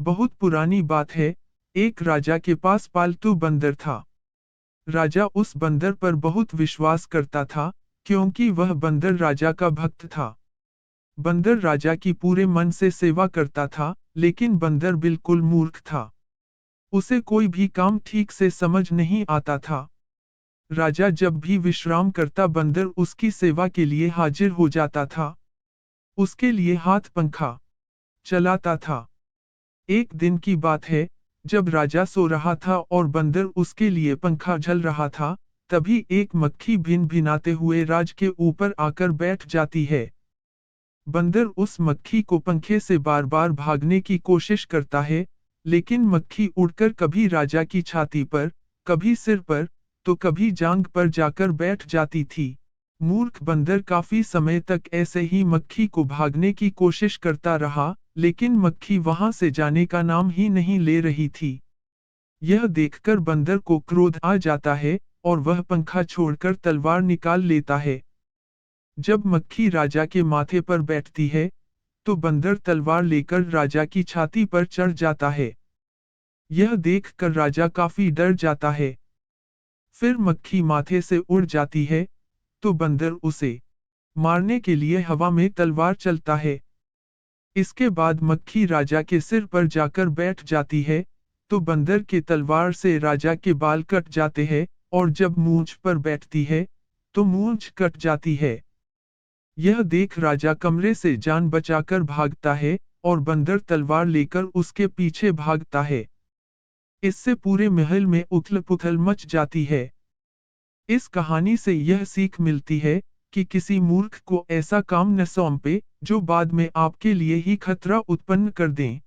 बहुत पुरानी बात है। एक राजा के पास पालतू बंदर था। राजा उस बंदर पर बहुत विश्वास करता था, क्योंकि वह बंदर राजा का भक्त था। बंदर राजा की पूरे मन से सेवा करता था, लेकिन बंदर बिल्कुल मूर्ख था। उसे कोई भी काम ठीक से समझ नहीं आता था। राजा जब भी विश्राम करता बंदर उसकी सेवा के लिए हाजिर हो जाता था। उसके लिए हाथ पंखा चलाता था। एक दिन की बात है, जब राजा सो रहा था और बंदर उसके लिए पंखा झल रहा था, तभी एक मक्खी भिन भिनाते हुए राज के ऊपर आकर बैठ जाती है। बंदर उस मक्खी को पंखे से बार बार भागने की कोशिश करता है, लेकिन मक्खी उड़कर कभी राजा की छाती पर, कभी सिर पर, तो कभी जांघ पर जाकर बैठ जाती थी। मूर्ख बंदर काफी समय तक ऐसे ही मक्खी को भागने की कोशिश करता रहा, लेकिन मक्खी वहां से जाने का नाम ही नहीं ले रही थी। यह देखकर बंदर को क्रोध आ जाता है, और वह पंखा छोड़कर तलवार निकाल लेता है। जब मक्खी राजा के माथे पर बैठती है, तो बंदर तलवार लेकर राजा की छाती पर चढ़ जाता है। यह देखकर राजा काफी डर जाता है। फिर मक्खी माथे से उड़ जाती है, तो बंदर उसे मारने के लिए हवा में तलवार चलता है। इसके बाद मक्खी राजा के सिर पर जाकर बैठ जाती है, तो बंदर के तलवार से राजा के बाल कट जाते हैं, और जब मूंछ पर बैठती है, तो मूंछ कट जाती है। यह देख राजा कमरे से जान बचाकर भागता है, और बंदर तलवार लेकर उसके पीछे भागता है। इससे पूरे महल में उथल-पुथल मच जाती है। इस कहानी से यह सीख मिलती है कि किसी मूर्ख को ऐसा काम न सौंपे, जो बाद में आपके लिए ही खतरा उत्पन्न कर दें।